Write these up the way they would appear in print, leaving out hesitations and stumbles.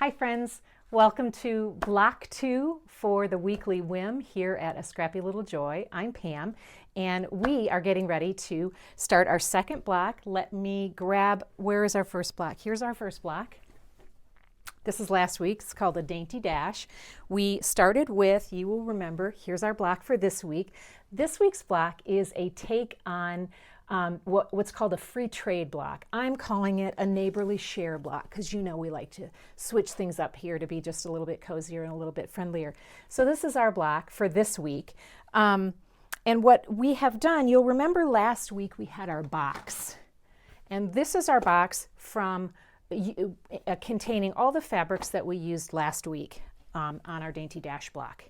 Hi friends, welcome to block 2 for the Weekly Whim here at A Scrappy Little Joy. I'm Pam and we are getting ready to start our second block. Let me grab, where is our first block? Here's our first block. This is last week. It's called a Dainty Dash. We started with, you will remember, here's our block for this week. This week's block is a take on what's called a free trade block. I'm calling it a neighborly share block because you know we like to switch things up here to be just a little bit cozier and a little bit friendlier. So this is our block for this week. And what we have done, you'll remember last week we had our box. And this is our box from containing all the fabrics that we used last week on our Dainty Dash block.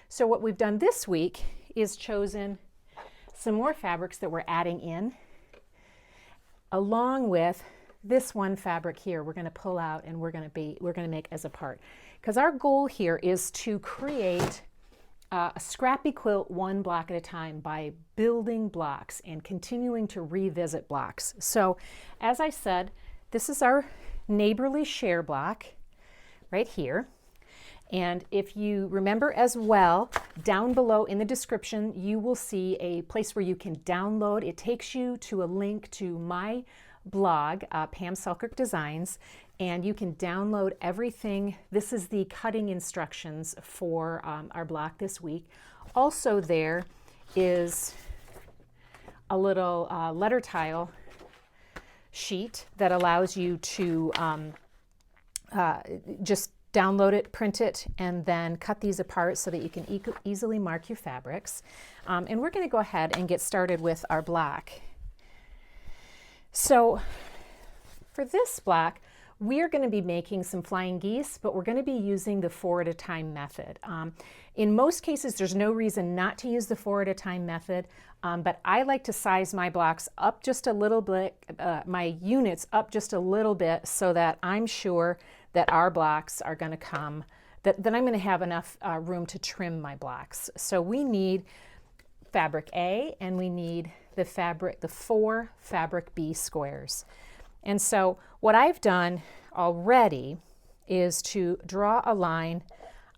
So what we've done this week is chosen some more fabrics that we're adding in, along with this one fabric here we're going to pull out and we're going to make as a part. Because our goal here is to create a scrappy quilt one block at a time by building blocks and continuing to revisit blocks. So as I said, this is our neighborly share block right here. And if you remember as well, down below in the description, you will see a place where you can download. It takes you to a link to my blog, Pam Selkirk Designs, and you can download everything. This is the cutting instructions for our block this week. Also there is a little letter tile sheet that allows you to just download it, print it, and then cut these apart so that you can easily mark your fabrics. And we're going to go ahead and get started with our block. So for this block, we are going to be making some flying geese, but we're going to be using the 4 at a time method. In most cases, there's no reason not to use the 4 at a time method, but I like to size my blocks up just a little bit, my units up just a little bit, so that I'm sure that our blocks are going to come, that I'm going to have enough room to trim my blocks. So we need fabric A and we need the 4 fabric B squares. And so what I've done already is to draw a line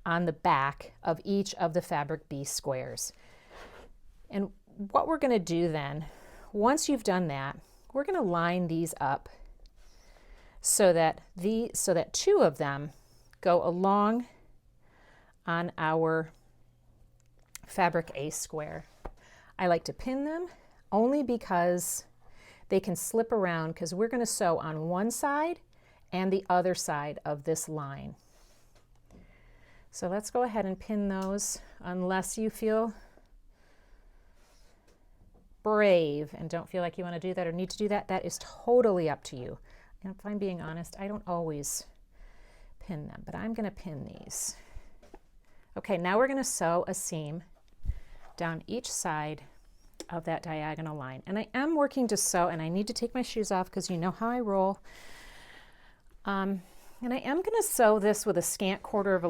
on the back of each of the fabric B squares. And what we're going to do then, once you've done that, we're going to line these up so that 2 of them go along on our fabric A square. I like to pin them only because they can slip around, because we're going to sew on one side and the other side of this line. So let's go ahead and pin those, unless you feel brave and don't feel like you want to do that or need to do that. That is totally up to you. And if I'm being honest, I don't always pin them, but I'm going to pin these. Okay, now we're going to sew a seam down each side of that diagonal line. And I am working to sew, and I need to take my shoes off because you know how I roll. And I am going to sew this with a scant quarter of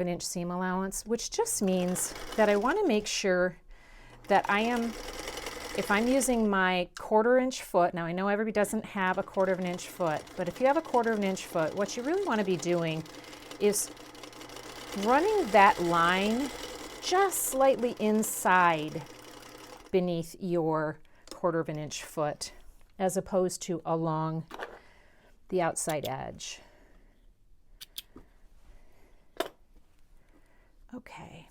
an inch seam allowance, which just means that I want to make sure that if I'm using my 1/4 inch foot, now I know everybody doesn't have a 1/4 inch foot, but if you have a 1/4 inch foot, what you really want to be doing is running that line just slightly inside beneath your 1/4 inch foot, as opposed to along the outside edge. Okay,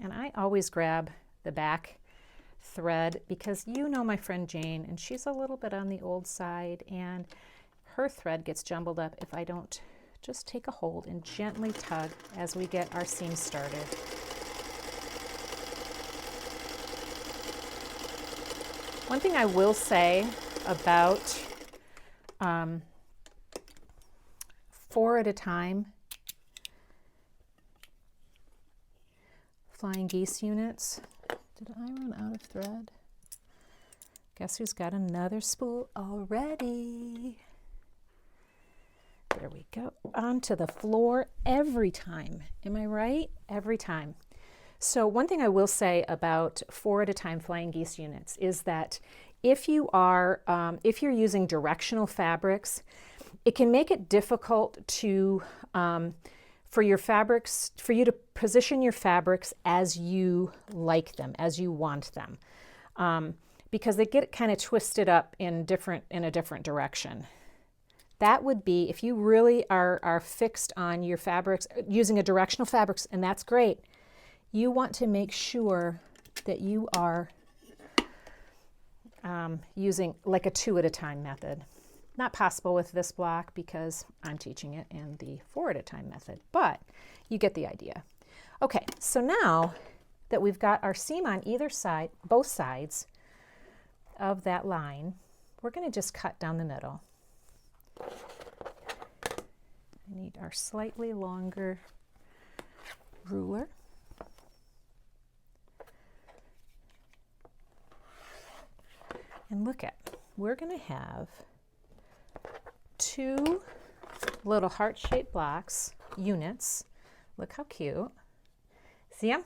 and I always grab the back thread because you know my friend Jane, and she's a little bit on the old side, and her thread gets jumbled up if I don't just take a hold and gently tug as we get our seam started. One thing I will say about 4 at a time Flying Geese units. Did I run out of thread? Guess who's got another spool already? There we go. Onto the floor every time. Am I right? Every time. So one thing I will say about 4 at a time Flying Geese units is that if you're using directional fabrics, it can make it difficult to for your fabrics, for you to position your fabrics as you like them, as you want them, because they get kind of twisted up in a different direction. That would be if you really are fixed on your fabrics, using a directional fabrics, and that's great. You want to make sure that you are using like a 2 at a time method. Not possible with this block because I'm teaching it in the 4 at a time method, but you get the idea. Okay, so now that we've got our seam on either side, both sides of that line, we're going to just cut down the middle. I need our slightly longer ruler. And look at, we're going to have 2 little heart-shaped blocks, units. Look how cute. See them?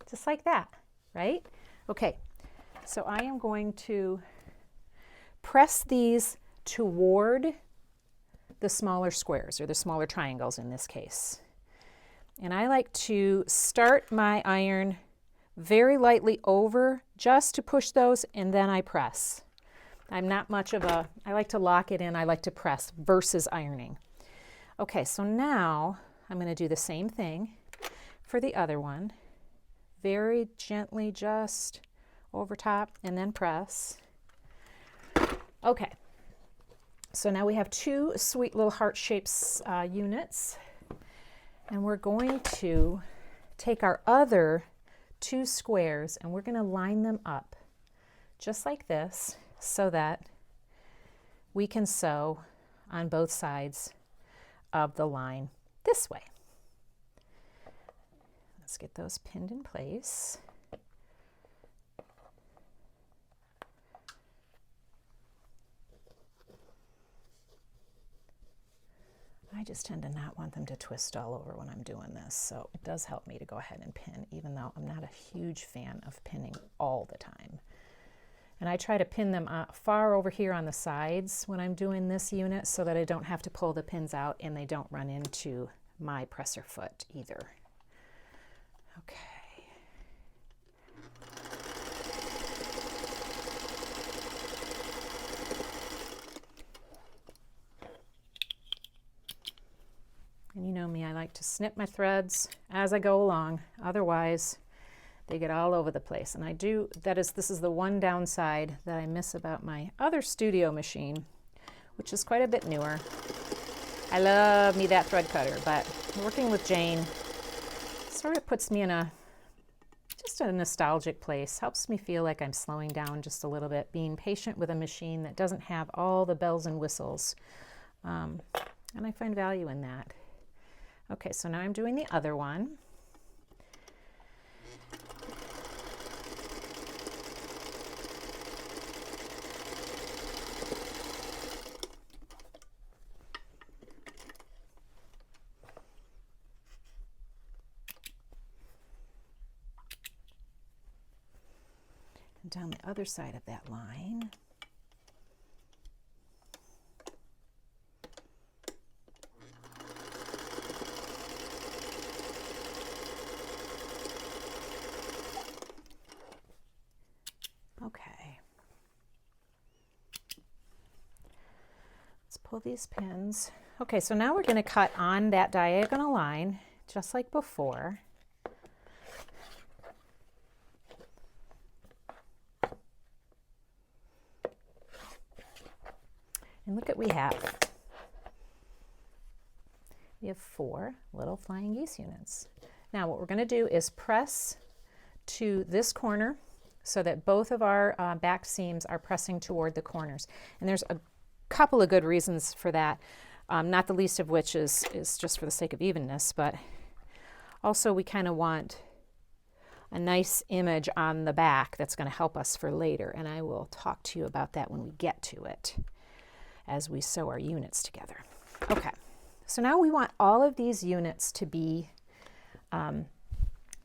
Just like that, right? Okay, so I am going to press these toward the smaller squares, or the smaller triangles in this case. And I like to start my iron very lightly over just to push those, and then I press. I'm not much of a, I like to lock it in, I like to press versus ironing. Okay, so now I'm going to do the same thing for the other one. Very gently just over top and then press. Okay, so now we have 2 sweet little heart-shaped units, and we're going to take our other 2 squares and we're going to line them up just like this so that we can sew on both sides of the line this way. Let's get those pinned in place. I just tend to not want them to twist all over when I'm doing this, so it does help me to go ahead and pin, even though I'm not a huge fan of pinning all the time. And I try to pin them far over here on the sides when I'm doing this unit so that I don't have to pull the pins out and they don't run into my presser foot either. Okay. And you know me, I like to snip my threads as I go along, otherwise they get all over the place. And I do, this is the one downside that I miss about my other studio machine, which is quite a bit newer. I love me that thread cutter, but working with Jane sort of puts me in just a nostalgic place, helps me feel like I'm slowing down just a little bit, being patient with a machine that doesn't have all the bells and whistles. And I find value in that. Okay, so now I'm doing the other one. And down the other side of that line. Okay, let's pull these pins. Okay, so now we're going to cut on that diagonal line, just like before. And look what we have. We have 4 little Flying Geese units. Now what we're going to do is press to this corner so that both of our back seams are pressing toward the corners. And there's a couple of good reasons for that, not the least of which is just for the sake of evenness, but also we kind of want a nice image on the back that's going to help us for later, and I will talk to you about that when we get to it as we sew our units together. Okay, so now we want all of these units to be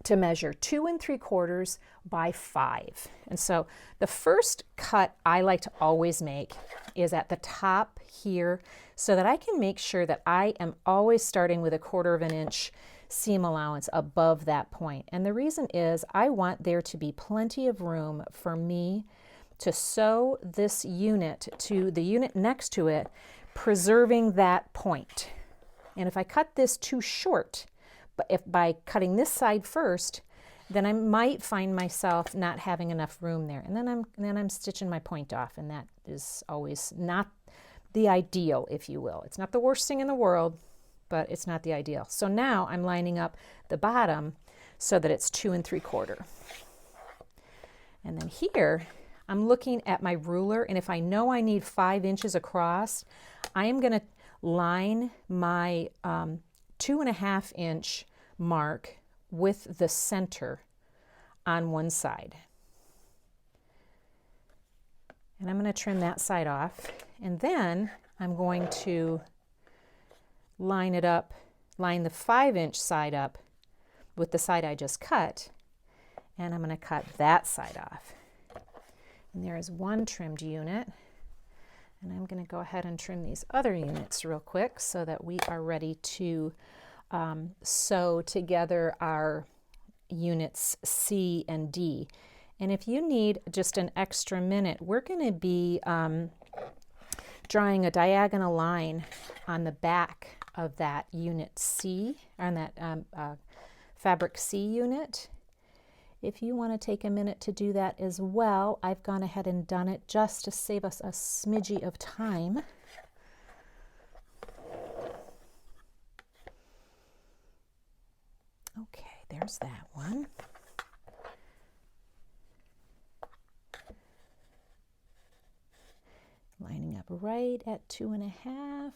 to measure 2 3/4 by 5. And so the first cut I like to always make is at the top here, so that I can make sure that I am always starting with 1/4 inch seam allowance above that point. And the reason is I want there to be plenty of room for me to sew this unit to the unit next to it, preserving that point. And if I cut this too short, but if by cutting this side first, then I might find myself not having enough room there. And then I'm stitching my point off, and that is always not the ideal, if you will. It's not the worst thing in the world, but it's not the ideal. So now I'm lining up the bottom so that it's 2 3/4. And then here, I'm looking at my ruler, and if I know I need 5 inches across, I am going to line my 2.5 inch mark with the center on one side. And I'm going to trim that side off, and then I'm going to line it up, line the 5 inch side up with the side I just cut, and I'm going to cut that side off. And there is one trimmed unit, and I'm going to go ahead and trim these other units real quick so that we are ready to sew together our units C and D. And if you need just an extra minute, we're going to be drawing a diagonal line on the back of that unit C, on that fabric C unit. If you want to take a minute to do that as well, I've gone ahead and done it just to save us a smidgy of time. Okay, there's that one. Lining up right at 2.5.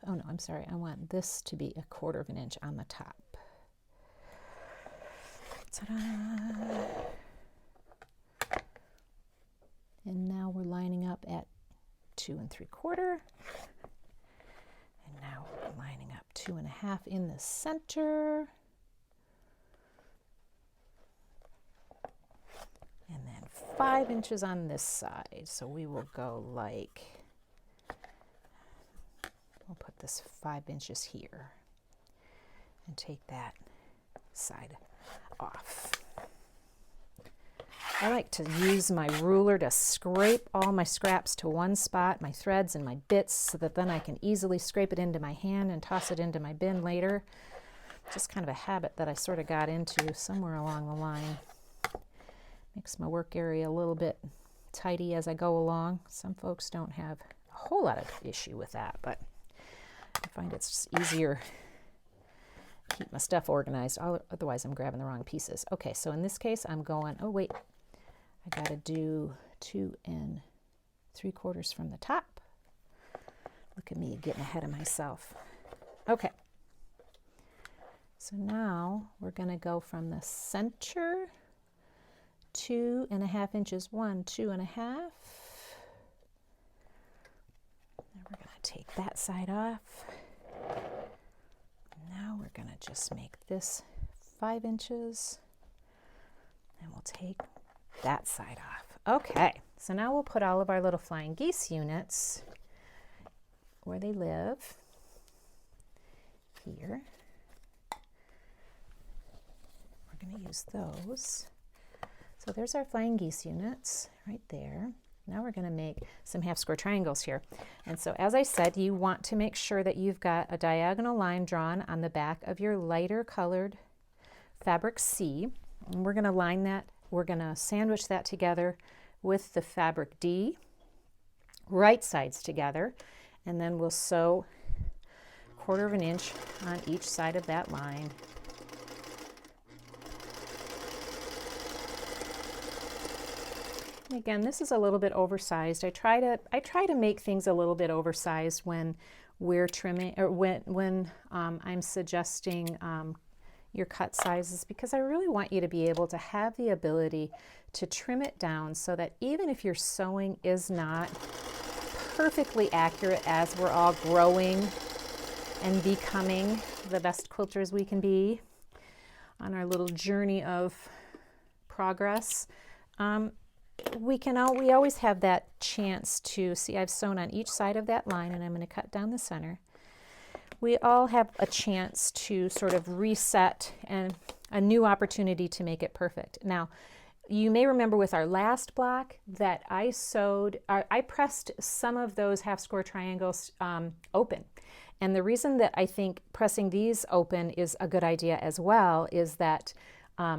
Oh no, I'm sorry, I want this to be 1/4 inch on the top. Ta-da! And now we're lining up at 2 3/4. And now we're lining up 2.5 in the center. And then 5 inches on this side. So we will go like, we'll put this 5 inches here and take that side off. I like to use my ruler to scrape all my scraps to one spot, my threads and my bits, so that then I can easily scrape it into my hand and toss it into my bin later. Just kind of a habit that I sort of got into somewhere along the line. Makes my work area a little bit tidy as I go along. Some folks don't have a whole lot of issue with that, but I find it's just easier to keep my stuff organized. Otherwise, I'm grabbing the wrong pieces. Okay, so in this case, I'm going, oh wait, I got to do 2 3/4 from the top. Look at me getting ahead of myself. Okay, so now we're going to go from the center 2.5 inches, 1, 2.5. Now we're going to take that side off. Now we're going to just make this 5 inches, and we'll take that side off. Okay, so now we'll put all of our little Flying Geese units where they live, here. We're going to use those. So there's our Flying Geese units right there. Now we're going to make some half square triangles here. And so as I said, you want to make sure that you've got a diagonal line drawn on the back of your lighter colored fabric C. And we're going to line that, we're going to sandwich that together with the fabric D, right sides together, and then we'll sew 1/4 inch on each side of that line. Again, this is a little bit oversized. I try to make things a little bit oversized when we're trimming, or when I'm suggesting your cut sizes, because I really want you to be able to have the ability to trim it down so that even if your sewing is not perfectly accurate as we're all growing and becoming the best quilters we can be, on our little journey of progress, we always have that chance to see. I've sewn on each side of that line, and I'm going to cut down the center. We all have a chance to sort of reset and a new opportunity to make it perfect. Now, you may remember with our last block that I pressed some of those half square triangles open. And the reason that I think pressing these open is a good idea as well is that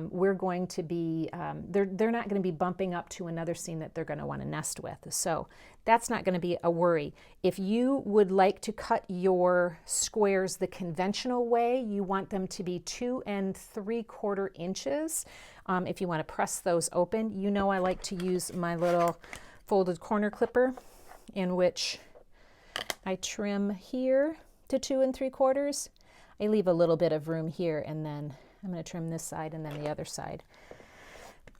we're going to be, they're not going to be bumping up to another seam that they're going to want to nest with. So that's not going to be a worry. If you would like to cut your squares the conventional way, you want them to be 2 3/4 inches. If you want to press those open, you know I like to use my little folded corner clipper, in which I trim here to 2 3/4. I leave a little bit of room here, and then I'm going to trim this side and then the other side.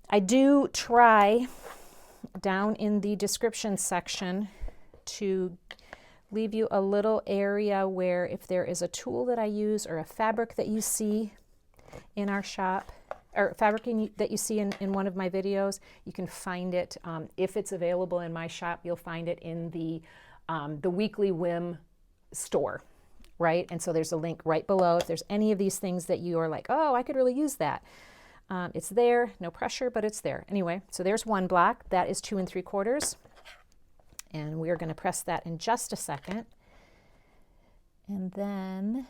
I do try down in the description section to leave you a little area where if there is a tool that I use or a fabric that you see in our shop, or fabric that you see in one of my videos, you can find it. If it's available in my shop, you'll find it in the Weekly Whim Store. Right? And so there's a link right below. If there's any of these things that you are like, oh, I could really use that. It's there, no pressure, but it's there. Anyway, so there's one block. That is 2 3/4. And we're going to press that in just a second. And then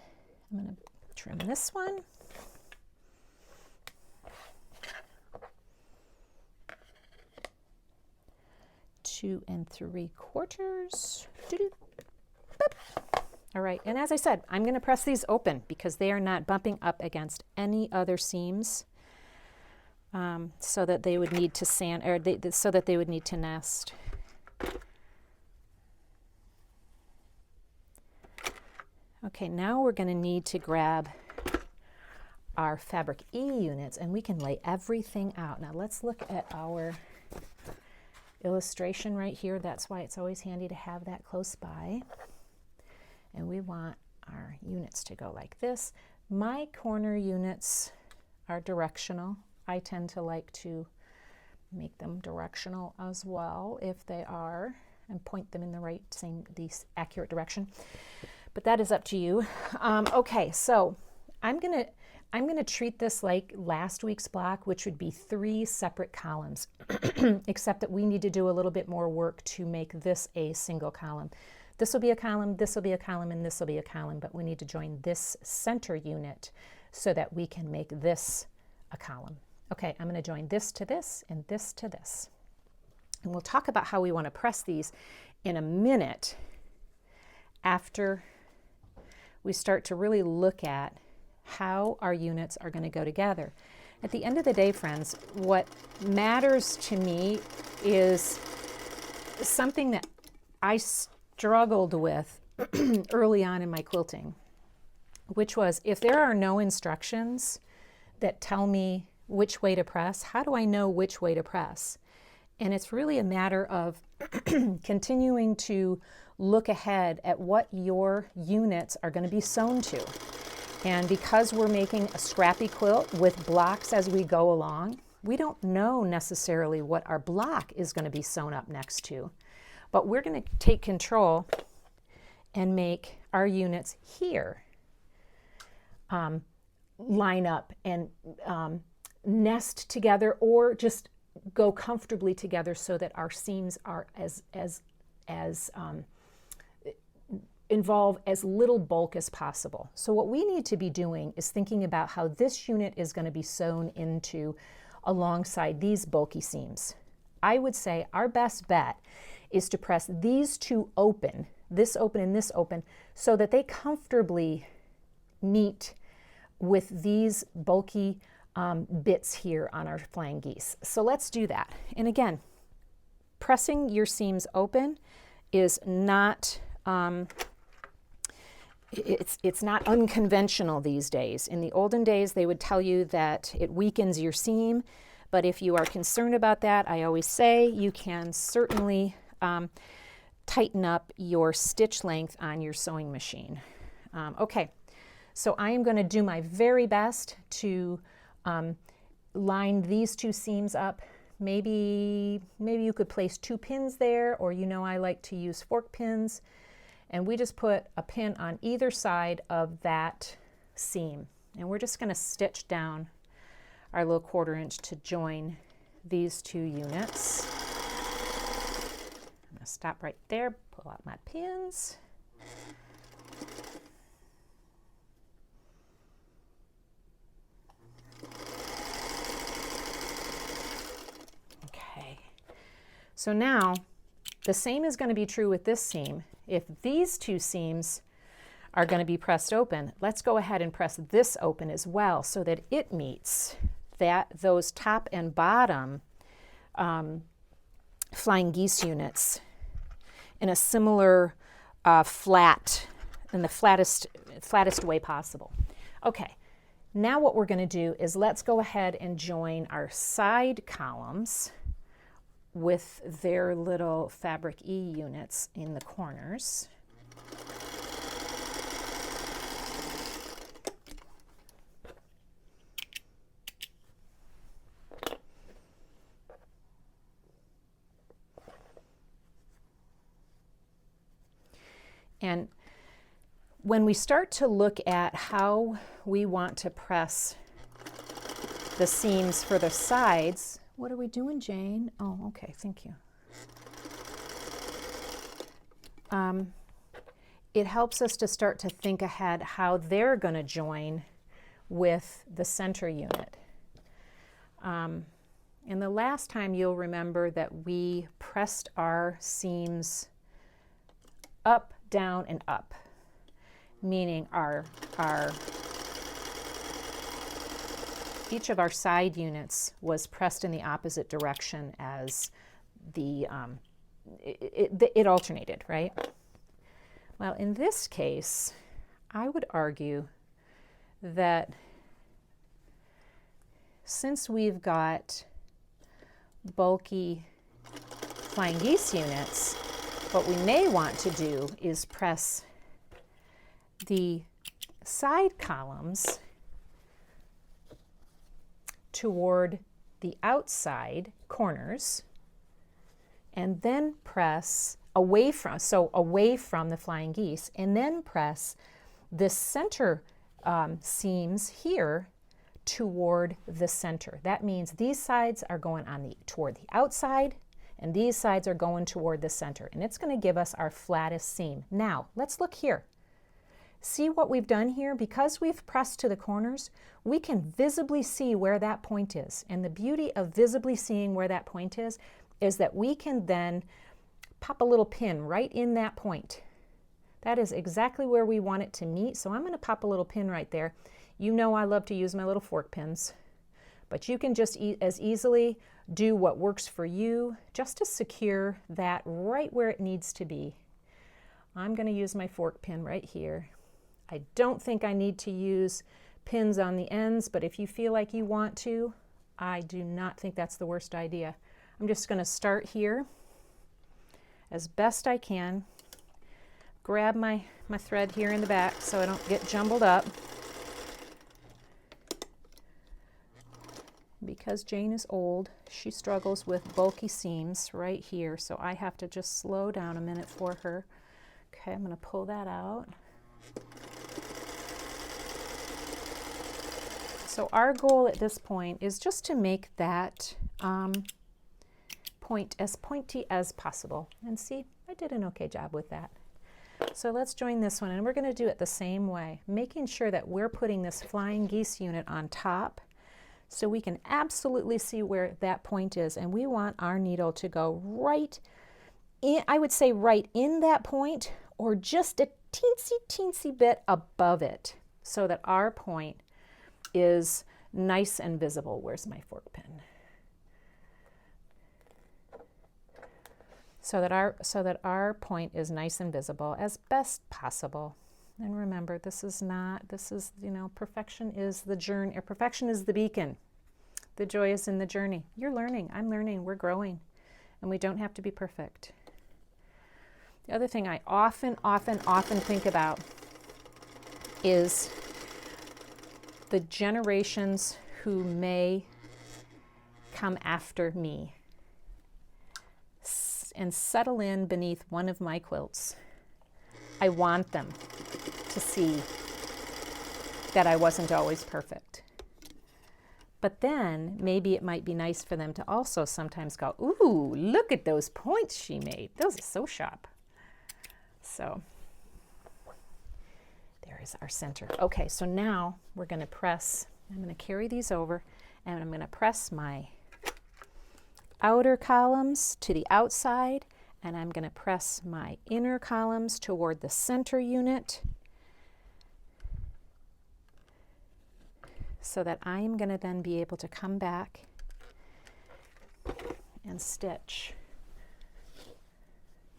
I'm going to trim this one. Two 3/4. All right, and as I said, I'm going to press these open because they are not bumping up against any other seams, so that they would need to so that they would need to nest. Okay, now we're going to need to grab our fabric E units, and we can lay everything out. Now let's look at our illustration right here. That's why it's always handy to have that close by. And we want our units to go like this. My corner units are directional. I tend to like to make them directional as well if they are, and point them in the accurate direction. But that is up to you. Okay, so I'm gonna treat this like last week's block, which would be 3 separate columns, except that we need to do a little bit more work to make this a single column. This will be a column, this will be a column, and this will be a column, but we need to join this center unit so that we can make this a column. Okay, I'm going to join this to this and this to this. And we'll talk about how we want to press these in a minute after we start to really look at how our units are going to go together. At the end of the day, friends, what matters to me is something that I struggled with early on in my quilting, which was if there are no instructions that tell me which way to press, how do I know which way to press? And it's really a matter of continuing to look ahead at what your units are going to be sewn to. And because we're making a scrappy quilt with blocks as we go along, we don't know necessarily what our block is going to be sewn up next to. But we're going to take control and make our units here line up and nest together, or just go comfortably together so that our seams are involve as little bulk as possible. So what we need to be doing is thinking about how this unit is going to be sewn into alongside these bulky seams. I would say our best bet is to press these two open, this open and this open, so that they comfortably meet with these bulky bits here on our Flying Geese. So let's do that. And again, pressing your seams open is not, it's not unconventional these days. In the olden days, they would tell you that it weakens your seam, but if you are concerned about that, I always say you can certainly tighten up your stitch length on your sewing machine. Okay, so I am going to do my very best to line these two seams up. Maybe you could place 2 pins there, or I like to use fork pins, and we just put a pin on either side of that seam, and we're just going to stitch down our little 1/4 inch to join these 2 units. I'm going to stop right there, pull out my pins. So now, the same is going to be true with this seam. If these 2 seams are going to be pressed open, let's go ahead and press this open as well so that it meets those top and bottom Flying Geese units in a similar in the flattest way possible. Okay, now what we're going to do is let's go ahead and join our side columns with their little fabric E units in the corners. And when we start to look at how we want to press the seams for the sides, what are we doing, Jane? Oh, okay, thank you. It helps us to start to think ahead how they're going to join with the center unit. And the last time you'll remember that we pressed our seams up, down, and up, meaning each of our side units was pressed in the opposite direction as it alternated, right? Well, in this case, I would argue that since we've got bulky Flying Geese units, what we may want to do is press the side columns toward the outside corners, and then press away from the Flying Geese, and then press the center seams here toward the center. That means these sides are going toward the outside, and these sides are going toward the center, and it's going to give us our flattest seam. Now, let's look here. See what we've done here? Because we've pressed to the corners, we can visibly see where that point is. And the beauty of visibly seeing where that point is that we can then pop a little pin right in that point. That is exactly where we want it to meet, so I'm going to pop a little pin right there. You know I love to use my little fork pins, but you can just as easily do what works for you just to secure that right where it needs to be. I'm going to use my fork pin right here. I don't think I need to use pins on the ends, but if you feel like you want to, I do not think that's the worst idea. I'm just going to start here as best I can. Grab my thread here in the back so I don't get jumbled up. Because Jane is old, she struggles with bulky seams right here, so I have to just slow down a minute for her. Okay, I'm going to pull that out. So our goal at this point is just to make that point as pointy as possible. And see, I did an okay job with that. So let's join this one, and we're going to do it the same way, making sure that we're putting this Flying Geese unit on top so we can absolutely see where that point is. And we want our needle to go right in, I would say right in that point, or just a teensy bit above it, so that our point is nice and visible. Where's my fork pin? So that our point is nice and visible as best possible. And remember, perfection is the journey, or perfection is the beacon. The joy is in the journey. You're learning, I'm learning, we're growing, and we don't have to be perfect. The other thing I often think about is the generations who may come after me and settle in beneath one of my quilts, I want them to see that I wasn't always perfect. But then maybe it might be nice for them to also sometimes go, ooh, look at those points she made. Those are so sharp. So there is our center. Okay, so now we're going to press, I'm going to carry these over and I'm going to press my outer columns to the outside, and I'm going to press my inner columns toward the center unit so that I'm going to then be able to come back and stitch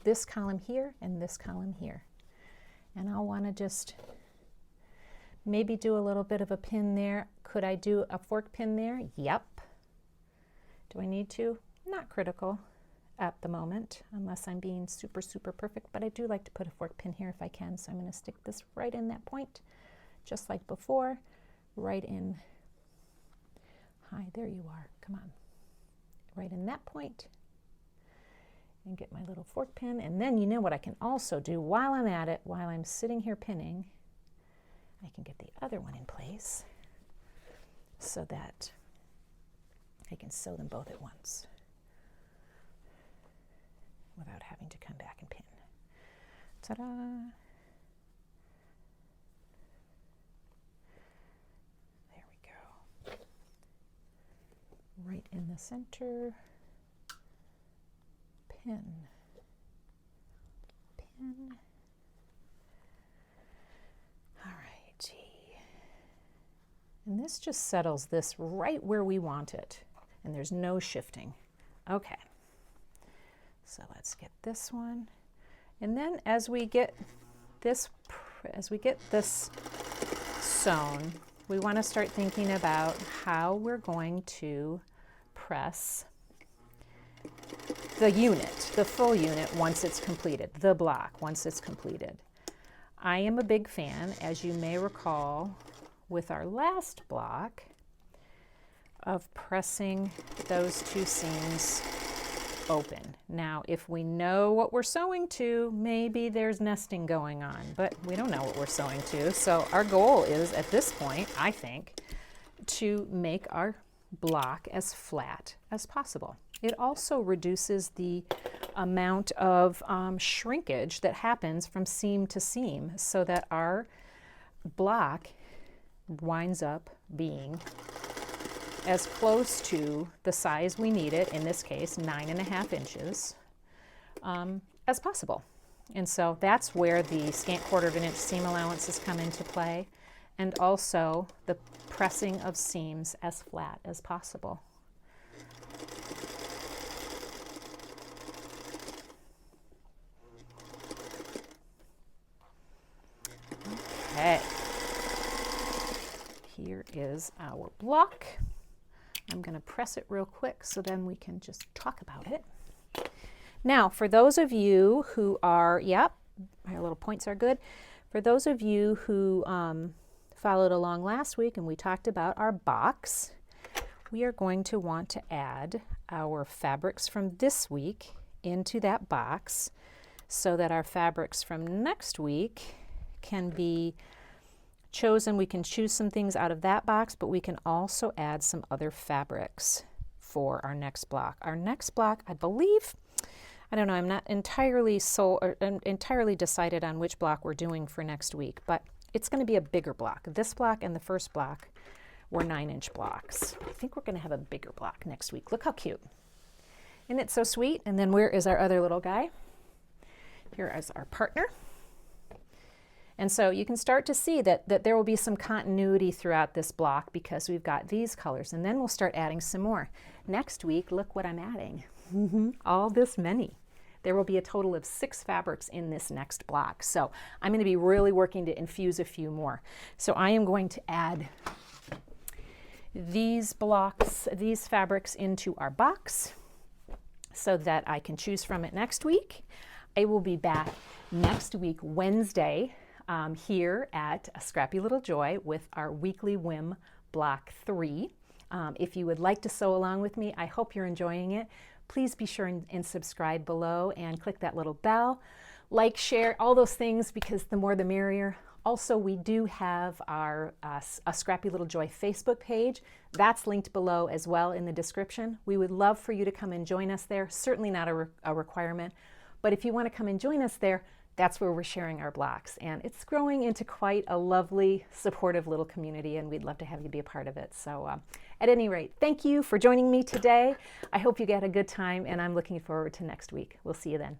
this column here and this column here. And I'll want to just maybe do a little bit of a pin there. Could I do a fork pin there? Yep. Do I need to? Not critical at the moment, unless I'm being super, super perfect, but I do like to put a fork pin here if I can, so I'm going to stick this right in that point, just like before, right in, hi, there you are, come on, right in that point, and get my little fork pin, and then you know what I can also do while I'm at it, while I'm sitting here pinning, I can get the other one in place so that I can sew them both at once without having to come back and pin. Ta-da! There we go. Right in the center. Pin. Pin. All righty. And this just settles this right where we want it. And there's no shifting. Okay. So let's get this one. And then as we get this sewn, we want to start thinking about how we're going to press the unit, the full unit, once it's completed, the block once it's completed. I am a big fan, as you may recall, with our last block, of pressing those two seams open. Now, if we know what we're sewing to, maybe there's nesting going on, but we don't know what we're sewing to. So our goal is, at this point, I think, to make our block as flat as possible. It also reduces the amount of shrinkage that happens from seam to seam, so that our block winds up being as close to the size we need it, in this case 9.5 inches, as possible. And so that's where the scant 1/4 inch seam allowances come into play, and also the pressing of seams as flat as possible. Okay, here is our block. I'm going to press it real quick so then we can just talk about it. Now, for those of you who are, yep, our little points are good. For those of you who followed along last week and we talked about our box, we are going to want to add our fabrics from this week into that box so that our fabrics from next week can be chosen. We can choose some things out of that box, but we can also add some other fabrics for our next block. Our next block, I believe, I don't know, I'm not entirely decided on which block we're doing for next week, but it's going to be a bigger block. This block and the first block were 9-inch blocks. I think we're going to have a bigger block next week. Look how cute. Isn't it so sweet? And then where is our other little guy? Here is our partner. And so you can start to see that there will be some continuity throughout this block because we've got these colors, and then we'll start adding some more. Next week, look what I'm adding. All this many. There will be a total of 6 fabrics in this next block. So I'm going to be really working to infuse a few more. So I am going to add these fabrics into our box so that I can choose from it next week. I will be back next week, Wednesday, here at A Scrappy Little Joy with our Weekly Whim Block 3. If you would like to sew along with me, I hope you're enjoying it. Please be sure and subscribe below and click that little bell. Like, share, all those things, because the more the merrier. Also, we do have our A Scrappy Little Joy Facebook page. That's linked below as well in the description. We would love for you to come and join us there. Certainly not a requirement, but if you want to come and join us there, that's where we're sharing our blocks. And it's growing into quite a lovely, supportive little community, and we'd love to have you be a part of it. So at any rate, thank you for joining me today. I hope you get a good time, and I'm looking forward to next week. We'll see you then.